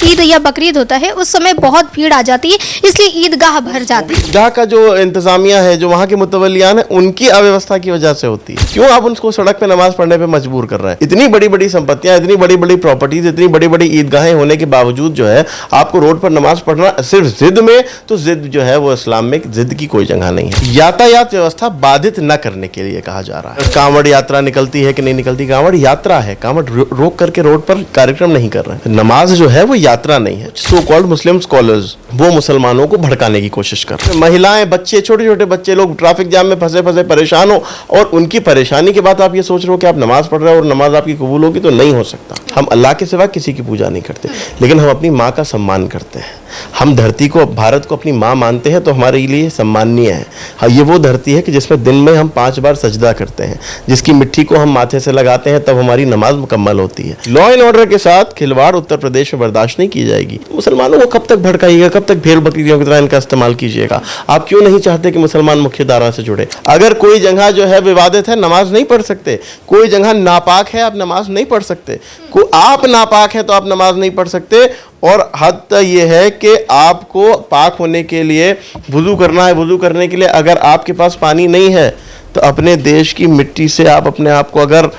ईद या बकरीद होता है उस समय बहुत भीड़ आ जाती है, इसलिए ईदगाह भर जाती है। ईदगाह का जो इंतजामिया है, जो वहाँ के मुतवलियान है, उनकी अव्यवस्था की वजह से होती है। क्यों आप उनको सड़क पे नमाज पढ़ने पे मजबूर कर रहे हैं? इतनी बड़ी बड़ी संपत्तियां, इतनी बड़ी बड़ी प्रॉपर्टीज, इतनी बड़ी बड़ी ईदगाहें होने के बावजूद जो है आपको रोड पर नमाज पढ़ना सिर्फ जिद में, तो जिद जो है वो इस्लाम में जिद की कोई जगह नहीं है। यातायात व्यवस्था बाधित न करने के लिए कहा जा रहा है। कांवड़ यात्रा निकलती है कि नहीं निकलती? कांवड़ यात्रा है, कांवड़ रोक करके रोड पर कार्यक्रम नहीं कर रहे हैं। नमाज जो है वो यात्रा नहीं है। सो कॉल्ड मुस्लिम स्कॉलर्स वो मुसलमानों को भड़काने की कोशिश कर रहे हैं। महिलाएं, बच्चे, छोटे छोटे बच्चे लोग ट्रैफिक जाम में फंसे फंसे परेशान हो, और उनकी परेशानी के बाद आप ये सोच रहे हो कि आप नमाज पढ़ रहे हो और नमाज आपकी कबूल होगी, तो नहीं हो सकता। हम अल्लाह के सिवा किसी की पूजा नहीं करते, लेकिन हम अपनी माँ का सम्मान करते हैं। हम धरती को, भारत को अपनी माँ मानते हैं, तो हमारे लिए सम्माननीय है। हाँ, ये वो धरती है कि जिसमें दिन में हम 5 बार सजदा करते हैं, जिसकी मिट्टी को हम माथे से लगाते हैं, तब हमारी नमाज मुकम्मल होती है। लॉ एंड ऑर्डर के साथ खिलवाड़ उत्तर प्रदेश में बर्दाश्त नहीं की जाएगी। मुसलमानों को कब तक भड़काइएगा? कब तक भेड़ बकरियों की तरह इनका इस्तेमाल कीजिएगा? आप क्यों नहीं चाहते कि मुसलमान मुख्य धारा से जुड़े? अगर कोई जगह जो है विवादित है, नमाज नहीं पढ़ सकते। कोई जगह नापाक है, आप नमाज नहीं पढ़ सकते। आप नापाक है तो आप नमाज नहीं पढ़ सकते। और हद यह है कि आपको पाक होने के लिए वुज़ू करना है। वुज़ू करने के लिए अगर आपके पास पानी नहीं है, तो अपने देश की मिट्टी से आप अपने आप को अगर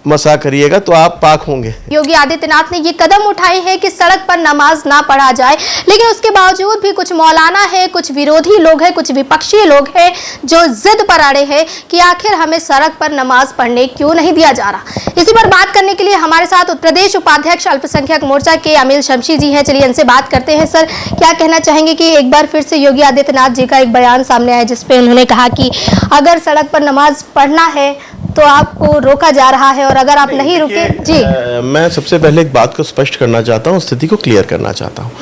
मसा करिएगा तो आप पाक होंगे। योगी आदित्यनाथ ने ये कदम उठाए हैं कि सड़क पर नमाज ना पढ़ा जाए, लेकिन उसके बावजूद भी कुछ मौलाना है, कुछ विरोधी लोग हैं, कुछ विपक्षी लोग हैं जो जिद पर अड़े हैं कि आखिर हमें सड़क पर नमाज पढ़ने क्यों नहीं दिया जा रहा। इसी पर बात करने के लिए हमारे साथ उत्तर प्रदेश उपाध्यक्ष अल्पसंख्यक मोर्चा के अमील शमशी जी हैं। चलिए इनसे बात करते हैं। सर, क्या कहना चाहेंगे कि एक बार फिर से योगी आदित्यनाथ जी का एक बयान सामने आया जिसपे उन्होंने कहा कि अगर सड़क पर नमाज पढ़ना है तो आपको रोका जा रहा है, और अगर आप नहीं रुके जी। मैं सबसे पहले एक बात को स्पष्ट करना चाहता हूँ, स्थिति को क्लियर करना चाहता हूँ।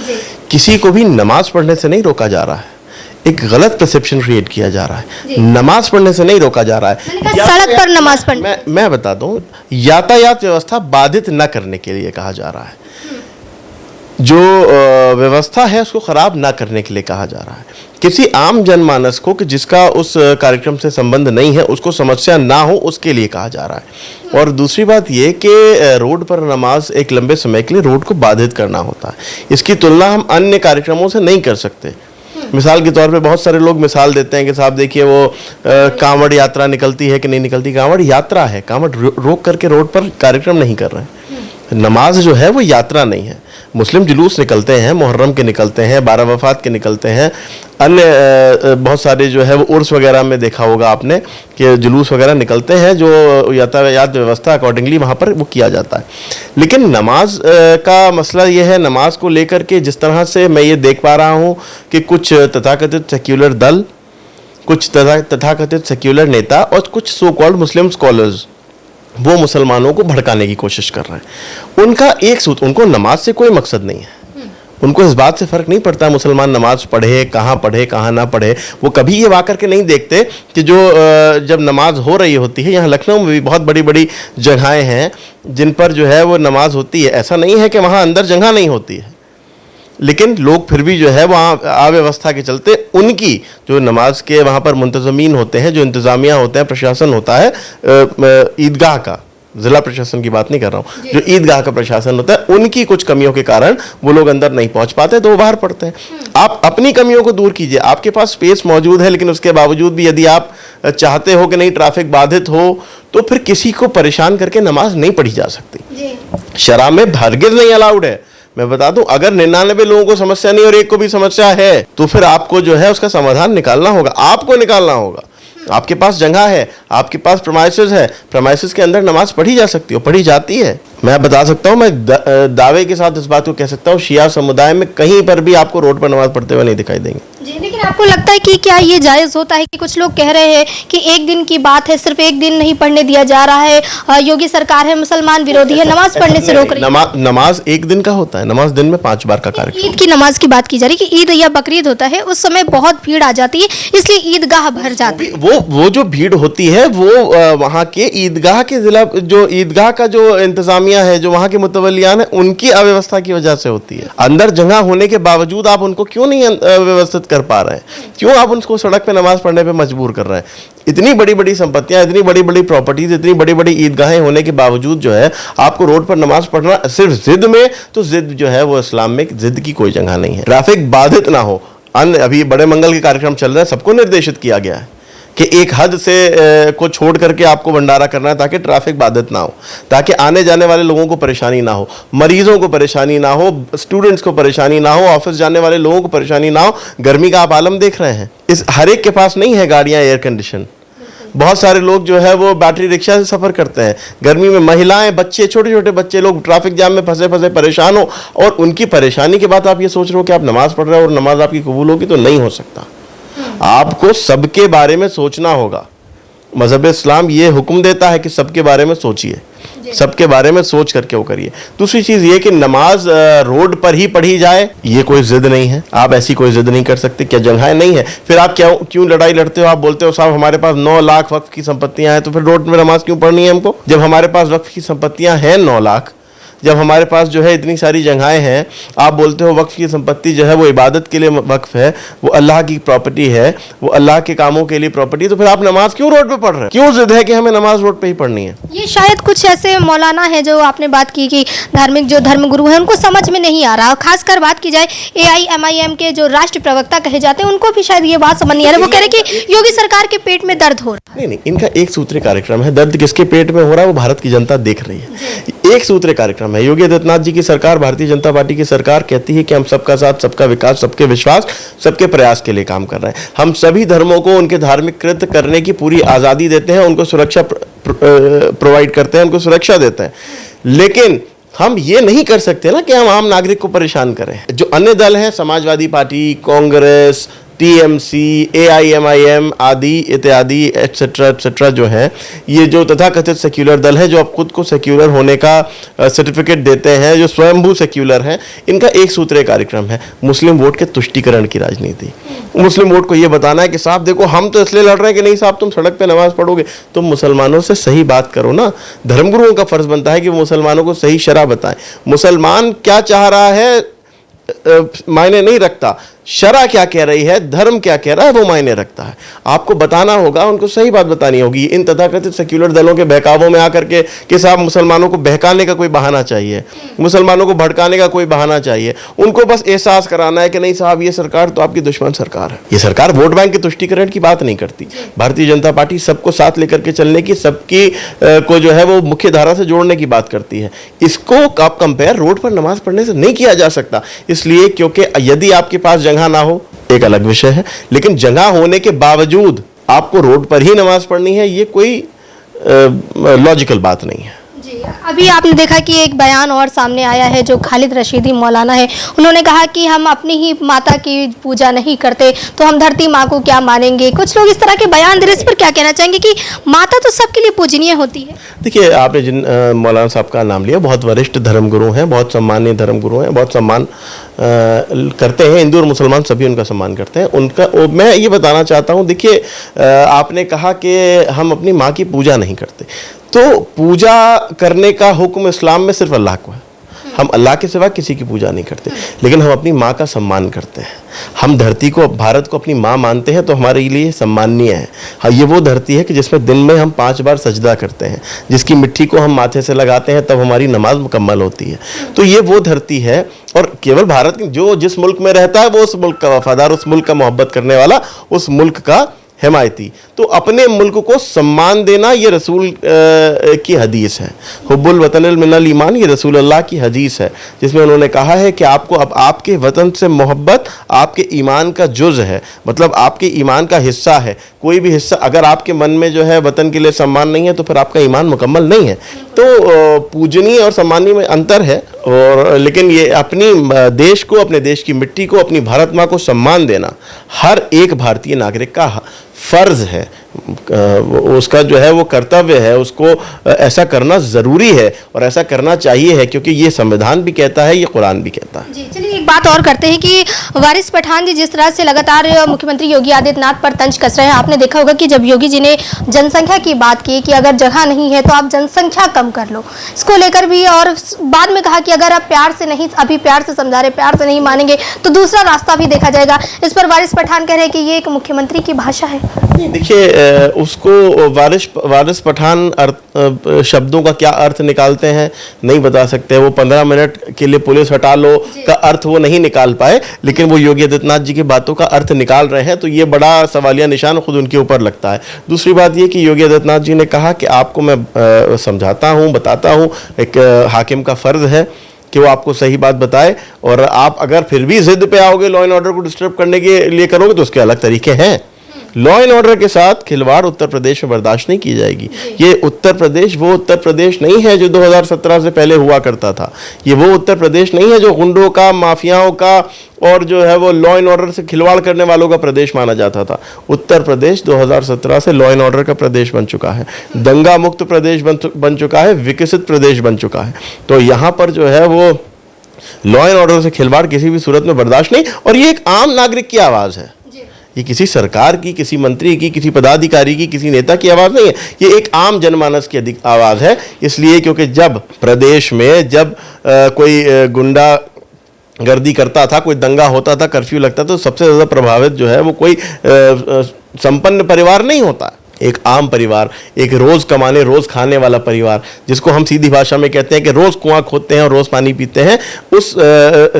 किसी को भी नमाज पढ़ने से नहीं रोका जा रहा है। एक गलत परसेप्शन क्रिएट किया जा रहा है। नमाज पढ़ने से नहीं रोका जा रहा है। सड़क पर नमाज पढ़ने, मैं बता दूं, यातायात व्यवस्था बाधित न करने के लिए कहा जा रहा है। जो व्यवस्था है उसको खराब ना करने के लिए कहा जा रहा है। किसी आम जनमानस को कि जिसका उस कार्यक्रम से संबंध नहीं है, उसको समस्या ना हो, उसके लिए कहा जा रहा है। और दूसरी बात ये कि रोड पर नमाज एक लंबे समय के लिए रोड को बाधित करना होता है। इसकी तुलना हम अन्य कार्यक्रमों से नहीं कर सकते। मिसाल के तौर पे बहुत सारे लोग मिसाल देते हैं कि साहब देखिए वो कांवड़ यात्रा निकलती है कि नहीं निकलती? कांवड़ यात्रा है, कांवड़ रोक करके रोड पर कार्यक्रम नहीं कर रहे हैं। नमाज जो है वो यात्रा नहीं है। मुस्लिम जुलूस निकलते हैं, मुहर्रम के निकलते हैं, 12 वफात के निकलते हैं, अन्य बहुत सारे जो है वो उर्स वगैरह में देखा होगा आपने कि जुलूस वगैरह निकलते हैं, जो यातायात व्यवस्था अकॉर्डिंगली वहाँ पर वो किया जाता है। लेकिन नमाज का मसला ये है, नमाज को लेकर के जिस तरह से मैं ये देख पा रहा हूँ कि कुछ तथाकथित सेक्युलर दल, कुछ तथाकथित सेक्युलर नेता और कुछ सो कॉल्ड मुस्लिम स्कॉलर्स वो मुसलमानों को भड़काने की कोशिश कर रहे हैं। उनका एक सूत्र, उनको नमाज से कोई मकसद नहीं है। उनको इस बात से फर्क नहीं पड़ता मुसलमान नमाज पढ़े कहाँ ना पढ़े। वो कभी ये वाकर के नहीं देखते कि जो जब नमाज हो रही होती है, यहाँ लखनऊ में भी बहुत बड़ी बड़ी जगहें हैं जिन पर जो है वो नमाज होती है। ऐसा नहीं है कि वहाँ अंदर जगह नहीं होती है, लेकिन लोग फिर भी जो है वहाँ अव्यवस्था के चलते उनकी जो नमाज के वहाँ पर मुंतजमीन होते हैं, जो इंतज़ामिया होते हैं, प्रशासन होता है ईदगाह का, ज़िला प्रशासन की बात नहीं कर रहा हूँ, जो ईदगाह का प्रशासन होता है, उनकी कुछ कमियों के कारण वो लोग अंदर नहीं पहुँच पाते, तो वो बाहर पड़ते हैं। आप अपनी कमियों को दूर कीजिए। आपके पास स्पेस मौजूद है, लेकिन उसके बावजूद भी यदि आप चाहते हो कि नहीं ट्रैफिक बाधित हो, तो फिर किसी को परेशान करके नमाज नहीं पढ़ी जा सकती। शरा में हरगिज़ नहीं अलाउड है। मैं बता दूं, अगर 99 लोगों को समस्या नहीं और एक को भी समस्या है, तो फिर आपको जो है उसका समाधान निकालना होगा। आपको निकालना होगा। आपके पास जगह है, आपके पास प्रेमाइसेस है, प्रेमाइसेस के अंदर नमाज पढ़ी जा सकती हो, पढ़ी जाती है। मैं बता सकता हूँ, मैं दावे के साथ इस बात को कह सकता हूँ, शिया समुदाय में कहीं पर भी आपको रोड पर नमाज पढ़ते हुए नहीं दिखाई देंगे। जी, लेकिन आपको लगता है कि क्या ये जायज़ होता है कि कुछ लोग कह रहे हैं कि एक दिन की बात है, सिर्फ एक दिन नहीं पढ़ने दिया जा रहा है, योगी सरकार है मुसलमान विरोधी है, नमाज पढ़ने से रोक रही है? नमाज एक दिन का होता है। नमाज दिन में 5 बार का कार्यक्रम। ईद की नमाज की बात की जा रही है कि ईद या बकरीद होता है उस समय बहुत भीड़ आ जाती है, इसलिए ईदगाह भर जाती है। वो जो भीड़ होती है वो वहाँ के ईदगाह के ज़िला, जो ईदगाह का जो इंतजामिया खामियां हैं, जो वहाँ के मुतवल्लियान हैं, उनकी अव्यवस्था की वजह से होती है। अंदर जगह होने के बावजूद आप उनको क्यों नहीं व्यवस्थित कर पा रहे हैं? क्यों आप उनको सड़क पे नमाज पढ़ने पे मजबूर कर रहे हैं? इतनी बड़ी बड़ी संपत्तियां, इतनी बड़ी बड़ी प्रॉपर्टीज, इतनी बड़ी बड़ी ईदगाहें होने के बावजूद जो है आपको रोड पर नमाज पढ़ना सिर्फ जिद में, तो जिद जो है वो इस्लाम में जिद की कोई जगह नहीं है। ट्रैफिक बाधित ना हो, अन्य अभी बड़े मंगल के कार्यक्रम चल रहे हैं, सबको निर्देशित किया गया है कि एक हद से को छोड़ करके आपको भंडारा करना है ताकि ट्रैफिक बाधित ना हो, ताकि आने जाने वाले लोगों को परेशानी ना हो, मरीजों को परेशानी ना हो, स्टूडेंट्स को परेशानी ना हो, ऑफिस जाने वाले लोगों को परेशानी ना हो। गर्मी का आप आलम देख रहे हैं, इस हर एक के पास नहीं है गाड़ियां एयर कंडीशन। बहुत सारे लोग जो है वो बैटरी रिक्शा से सफ़र करते हैं। गर्मी में महिलाएं, बच्चे, छोटे छोटे बच्चे लोग ट्रैफिक जाम में फंसे फंसे परेशान हो, और उनकी परेशानी के बाद आप ये सोच रहे हो कि आप नमाज पढ़ रहे हो और नमाज आपकी कबूल होगी, तो नहीं हो सकता। आपको सबके बारे में सोचना होगा। मज़हब इस्लाम ये हुक्म देता है कि सबके बारे में सोचिए, सबके बारे में सोच करके वो करिए। दूसरी चीज़ ये कि नमाज रोड पर ही पढ़ी जाए, ये कोई जिद नहीं है। आप ऐसी कोई जिद नहीं कर सकते। क्या जगह नहीं है? फिर आप क्यों लड़ाई लड़ते हो? आप बोलते हो साहब हमारे पास 9 लाख वक्फ की संपत्तियां हैं, तो फिर रोड में नमाज क्यों पढ़नी है हमको? जब हमारे पास वक्फ की संपत्तियां हैं 9 लाख, जब हमारे पास जो है इतनी सारी जगहें हैं, आप बोलते हो वक्फ की संपत्ति जो है वो इबादत के लिए वक्फ है, वो अल्लाह की प्रॉपर्टी है, वो अल्लाह के कामों के लिए प्रॉपर्टी, तो फिर आप नमाज क्यों रोड पे पढ़ रहे हैं? क्यों जिद है कि हमें नमाज रोड पे ही पढ़नी है? ये शायद कुछ ऐसे मौलाना है जो आपने बात की कि धार्मिक जो धर्मगुरु हैं उनको समझ में नहीं आ रहा। खासकर बात की जाए AIMIM के जो राष्ट्रीय प्रवक्ता कहे जाते हैं, उनको भी शायद ये बात समझ नहीं आ रही। वो कह रहे कि योगी सरकार के पेट में दर्द हो रहा है। नहीं, इनका एक सूत्रीय कार्यक्रम है। दर्द किसके पेट में हो रहा है वो भारत की जनता देख रही है। एक सूत्रीय कार्यक्रम है। योगी आदित्यनाथ जी की सरकार, भारतीय जनता पार्टी की सरकार कहती है कि हम सबका साथ, सबका विकास, सबके विश्वास, सबके प्रयास के लिए काम कर रहे हैं। हम सभी धर्मों को उनके धार्मिक कृत्य करने की पूरी आज़ादी देते हैं, उनको सुरक्षा प्रोवाइड करते हैं, उनको सुरक्षा देते हैं। लेकिन हम ये नहीं कर सकते ना कि हम आम नागरिक को परेशान करें। जो अन्य दल हैं, Samajwadi party, Congress, TMC, AIMIM आदि इत्यादि एटसेट्रा जो है, ये जो तथाकथित सेक्युलर दल है, जो अब खुद को सेक्युलर होने का सर्टिफिकेट देते हैं, जो स्वयंभू सेक्युलर हैं, इनका एक सूत्रीय कार्यक्रम है मुस्लिम वोट के तुष्टीकरण की राजनीति। मुस्लिम वोट को ये बताना है कि साहब देखो, हम तो इसलिए लड़ रहे हैं कि नहीं साहब तुम सड़क पे नमाज पढ़ोगे, तुम मुसलमानों से सही बात करो ना। धर्मगुरुओं का फर्ज बनता है कि वो मुसलमानों को सही शरह बताएं। मुसलमान क्या चाह रहा है मायने नहीं रखता, शरा क्या कह रही है, धर्म क्या कह रहा है, वो मायने रखता है। आपको बताना होगा, उनको सही बात बतानी होगी। इन तथाकथित सेक्युलर दलों के बहकावों में आकर के कि साहब मुसलमानों को बहकाने का कोई बहाना चाहिए, मुसलमानों को भड़काने का कोई बहाना चाहिए, उनको बस एहसास कराना है कि नहीं साहब ये सरकार तो आपकी दुश्मन सरकार है। ये सरकार वोट बैंक के तुष्टीकरण की बात नहीं करती। भारतीय जनता पार्टी सबको साथ लेकर के चलने की, सबकी को जो है वो मुख्य धारा से जोड़ने की बात करती है। इसको आप कंपेयर रोड पर नमाज पढ़ने से नहीं किया जा सकता। इसलिए क्योंकि यदि आपके पास जगह ना हो, एक अलग विषय है, लेकिन जगह होने के बावजूद आपको रोड पर ही नमाज पढ़नी है, ये कोई लॉजिकल बात नहीं है। जी, अभी आपने देखा कि एक बयान और सामने आया है जो खालिद रशीदी मौलाना है, उन्होंने कहा कि हम अपनी ही माता की पूजा नहीं करते तो हम धरती माँ को क्या मानेंगे। कुछ लोग इस तरह के बयान दे रहे, इस पर क्या कहना चाहेंगे कि माता तो सबके लिए पूजनीय होती है? देखिए, आपने जिन मौलाना साहब का नाम लिया, बहुत वरिष्ठ धर्मगुरु हैं, बहुत सम्मानीय धर्मगुरु हैं, बहुत सम्मान करते हैं, हिंदू और मुसलमान सभी उनका सम्मान करते हैं। उनका मैं ये बताना चाहता हूँ, देखिए आपने कहा कि हम अपनी माँ की पूजा नहीं करते, तो पूजा करने का हुक्म इस्लाम में सिर्फ अल्लाह को है। हम अल्लाह के सिवा किसी की पूजा नहीं करते, लेकिन हम अपनी माँ का सम्मान करते हैं। हम धरती को, भारत को अपनी माँ मानते हैं, तो हमारे लिए सम्माननीय है। हाँ, ये वो धरती है कि जिसमें दिन में हम 5 बार सजदा करते हैं, जिसकी मिट्टी को हम माथे से लगाते हैं तब हमारी नमाज मुकम्मल होती है। तो ये वो धरती है, और केवल भारत जो जिस मुल्क में रहता है वो उस मुल्क का वफादार, उस मुल्क का मोहब्बत करने वाला, उस मुल्क का हिमायती। तो अपने मुल्क को सम्मान देना ये रसूल की हदीस है। हुब्बुल वतनिल मिनल ईमान, ये रसूल अल्लाह की हदीस है, जिसमें उन्होंने कहा है कि आपको अब आपके वतन से मोहब्बत आपके ईमान का जुज़ है, मतलब आपके ईमान का हिस्सा है। कोई भी हिस्सा अगर आपके मन में जो है वतन के लिए सम्मान नहीं है, तो फिर आपका ईमान मुकम्मल नहीं है। तो पूजनीय और सम्मानीय में अंतर है, और लेकिन ये अपनी देश को, अपने देश की मिट्टी को, अपनी भारत माँ को सम्मान देना हर एक भारतीय नागरिक का फर्ज है, उसका जो है वो कर्तव्य है, उसको ऐसा करना ज़रूरी है और ऐसा करना चाहिए है, क्योंकि ये संविधान भी कहता है, ये कुरान भी कहता है। जी चलिए एक बात और करते हैं कि वारिस पठान जी जिस तरह से लगातार मुख्यमंत्री योगी आदित्यनाथ पर तंज कस रहे हैं, आपने देखा होगा कि जब योगी जी ने जनसंख्या की बात की कि अगर जगह नहीं है तो आप जनसंख्या कम कर लो, इसको लेकर भी, और बाद में कहा कि अगर आप प्यार से नहीं, अभी प्यार से समझा रहे, प्यार से नहीं मानेंगे तो दूसरा रास्ता भी देखा जाएगा। इस पर वारिस पठान कह रहे हैं कि ये एक मुख्यमंत्री की भाषा है। देखिए, उसको वारिस पठान शब्दों का क्या अर्थ निकालते हैं नहीं बता सकते। वो 15 मिनट के लिए पुलिस हटा लो का अर्थ वो नहीं निकाल पाए, लेकिन वो योगी आदित्यनाथ जी की बातों का अर्थ निकाल रहे हैं, तो ये बड़ा सवालिया निशान खुद उनके ऊपर लगता है। दूसरी बात ये कि योगी आदित्यनाथ जी ने कहा कि आपको मैं समझाता हूँ, बताता हूँ, एक हाकिम का फर्ज है कि वो आपको सही बात बताए, और आप अगर फिर भी जिद पे आओगे, लॉ एंड ऑर्डर को डिस्टर्ब करने के लिए करोगे, तो उसके अलग तरीके हैं। लॉ एंड ऑर्डर के साथ खिलवाड़ उत्तर प्रदेश में बर्दाश्त नहीं की जाएगी। ये उत्तर प्रदेश वो उत्तर प्रदेश नहीं है जो 2017 से पहले हुआ करता था। ये वो उत्तर प्रदेश नहीं है जो गुंडों का, माफियाओं का और जो है वो लॉ एंड ऑर्डर से खिलवाड़ करने वालों का प्रदेश माना जाता था। उत्तर प्रदेश 2017 से लॉ एंड ऑर्डर का प्रदेश बन चुका है, दंगा मुक्त प्रदेश बन चुका है, विकसित प्रदेश बन चुका है। तो यहाँ पर जो है वो लॉ एंड ऑर्डर से खिलवाड़ किसी भी सूरत में बर्दाश्त नहीं। और ये एक आम नागरिक की आवाज़ है, ये किसी सरकार की, किसी मंत्री की, किसी पदाधिकारी की, किसी नेता की आवाज़ नहीं है, ये एक आम जनमानस की आवाज़ है। इसलिए क्योंकि जब प्रदेश में जब कोई गुंडा गर्दी करता था, कोई दंगा होता था, कर्फ्यू लगता था, तो सबसे ज़्यादा प्रभावित जो है वो कोई संपन्न परिवार नहीं होता, एक आम परिवार, एक रोज़ कमाने रोज़ खाने वाला परिवार, जिसको हम सीधी भाषा में कहते हैं कि रोज़ कुआं खोदते हैं और रोज़ पानी पीते हैं, उस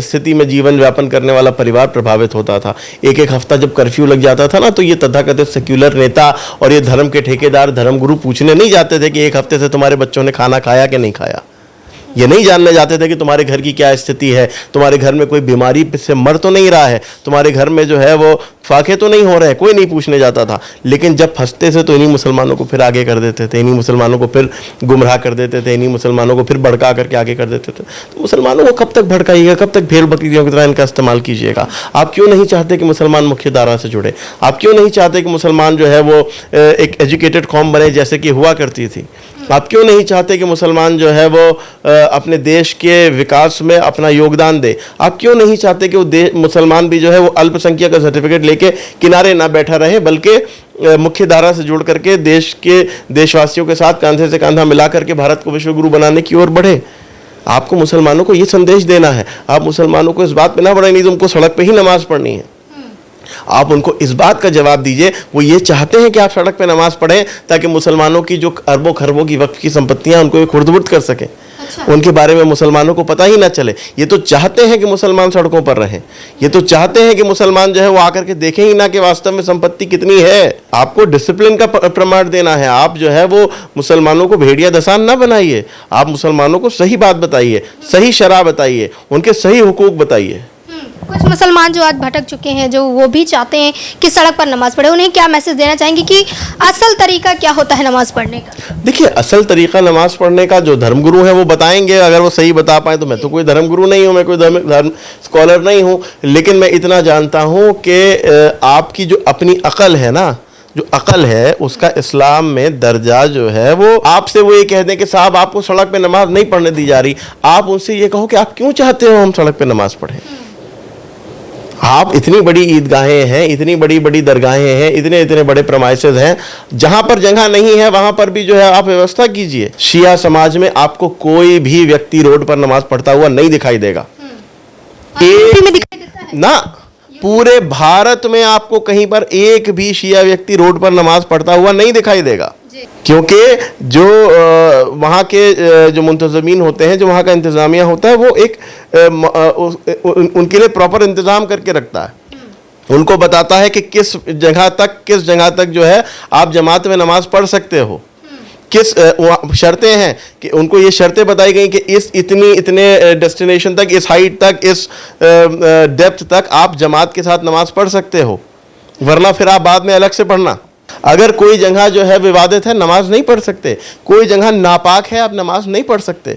स्थिति में जीवन व्यापन करने वाला परिवार प्रभावित होता था। एक हफ्ता जब कर्फ्यू लग जाता था ना, तो ये तथाकथित सेक्युलर नेता और ये धर्म के ठेकेदार, धर्मगुरु पूछने नहीं जाते थे कि एक हफ्ते से तुम्हारे बच्चों ने खाना खाया कि नहीं खाया। ये नहीं जानने जाते थे कि तुम्हारे घर की क्या स्थिति है, तुम्हारे घर में कोई बीमारी से मर तो नहीं रहा है, तुम्हारे घर में जो है वो फाके तो नहीं हो रहे हैं, कोई नहीं पूछने जाता था। लेकिन जब फंसते थे तो इन्हीं मुसलमानों को फिर आगे कर देते थे, इन्हीं मुसलमानों को फिर गुमराह कर देते थे, इन्हीं मुसलमानों को फिर भड़का करके आगे कर देते थे। तो मुसलमानों को कब तक भड़काइएगा, कब तक भेड़ बकरियों की तरह इनका इस्तेमाल कीजिएगा? आप क्यों नहीं चाहते कि मुसलमान मुख्य धारा से जुड़े? आप क्यों नहीं चाहते कि मुसलमान जो है वो एक एजुकेटेड कौम बने जैसे कि हुआ करती थी? आप क्यों नहीं चाहते कि मुसलमान जो है वो अपने देश के विकास में अपना योगदान दे? आप क्यों नहीं चाहते कि वो मुसलमान भी जो है वो अल्पसंख्यक का सर्टिफिकेट लेके किनारे ना बैठा रहे, बल्कि मुख्य धारा से जुड़ करके देश के देशवासियों के साथ कंधे से कंधा मिला करके भारत को विश्व गुरु बनाने की ओर बढ़े? आपको मुसलमानों को ये संदेश देना है। आप मुसलमानों को इस बात पे ना बढ़े, नहीं तो उनको सड़क पे ही नमाज पढ़नी है। आप उनको इस बात का जवाब दीजिए, वो ये चाहते हैं कि आप सड़क पे नमाज पढ़ें ताकि मुसलमानों की जो अरबों खरबों की वक्फ की संपत्तियां उनको खुर्द-बुर्द कर सकें। अच्छा। उनके बारे में मुसलमानों को पता ही ना चले। ये तो चाहते हैं कि मुसलमान सड़कों पर रहें, ये तो चाहते हैं कि मुसलमान जो है वो आकर के देखें ही ना कि वास्तव में संपत्ति कितनी है। आपको डिसिप्लिन का प्रमाण देना है। आप जो है वो मुसलमानों को भेड़िया दसान ना बनाइए, आप मुसलमानों को सही बात बताइए, सही शरह बताइए, उनके सही हुकूक बताइए। कुछ मुसलमान जो आज भटक चुके हैं, जो वो भी चाहते हैं कि सड़क पर नमाज पढ़े, उन्हें क्या मैसेज देना चाहेंगे कि असल तरीका क्या होता है नमाज पढ़ने का? देखिए, असल तरीका नमाज पढ़ने का जो धर्मगुरु है वो बताएंगे। अगर वो सही बता पाए तो मैं तो कोई धर्मगुरु नहीं हूँ, मैं कोई धर्म स्कॉलर नहीं हूँ, लेकिन मैं इतना जानता हूँ कि आपकी जो अपनी अकल है ना, जो अकल है उसका इस्लाम में दर्जा जो है वो, आपसे वो ये कह दें कि साहब आपको सड़क पे नमाज नहीं पढ़ने दी जा रही, आप उनसे ये कहो कि आप क्यों चाहते हो हम सड़क पे नमाज पढ़ें? आप इतनी बड़ी ईदगाहें हैं, इतनी बड़ी बड़ी दरगाहें हैं, इतने इतने बड़े प्रमाइसेस हैं, जहां पर जगह नहीं है वहां पर भी जो है आप व्यवस्था कीजिए। शिया समाज में आपको कोई भी व्यक्ति रोड पर नमाज पढ़ता हुआ नहीं दिखाई देगा। ना पूरे भारत में आपको कहीं पर एक भी शिया व्यक्ति रोड पर नमाज पढ़ता हुआ नहीं दिखाई देगा, क्योंकि जो वहाँ के जो मुंतज़मीन होते हैं, जो वहाँ का इंतज़ामिया होता है, वो एक उनके लिए प्रॉपर इंतज़ाम करके रखता है। उनको बताता है कि किस जगह तक जो है आप जमात में नमाज पढ़ सकते हो, किस शर्तें हैं कि उनको ये शर्तें बताई गई कि इस इतने डेस्टिनेशन तक, इस हाइट तक, इस डेप्थ तक आप जमात के साथ नमाज पढ़ सकते हो, वरना फिर आप बाद में अलग से पढ़ना। अगर कोई जगह जो है विवादित है, नमाज नहीं पढ़ सकते। कोई जगह नापाक है, आप नमाज नहीं पढ़ सकते।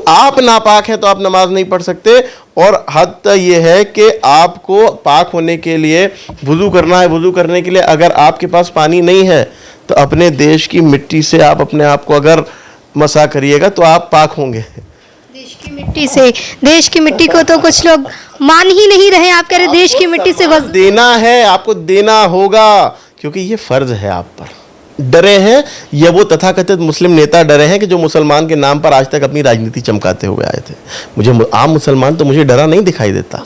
आप नापाक है तो आप नमाज नहीं पढ़ सकते। और हद यह है कि आपको पाक होने के लिए वुजू करना है। वुजू करने के लिए अगर आपके पास पानी नहीं है तो अपने देश की मिट्टी से आप अपने आप को अगर मसा करिएगा तो आप पाक होंगे। देश की मिट्टी से, देश की मिट्टी को तो कुछ लोग मान ही नहीं रहे। आप कह रहे देश की मिट्टी से बस देना है, आपको देना होगा, क्योंकि ये फर्ज है आप पर। डरे हैं या वो तथाकथित मुस्लिम नेता डरे हैं कि जो मुसलमान के नाम पर आज तक अपनी राजनीति चमकाते हुए आए थे। मुझे आम मुसलमान तो मुझे डरा नहीं दिखाई देता।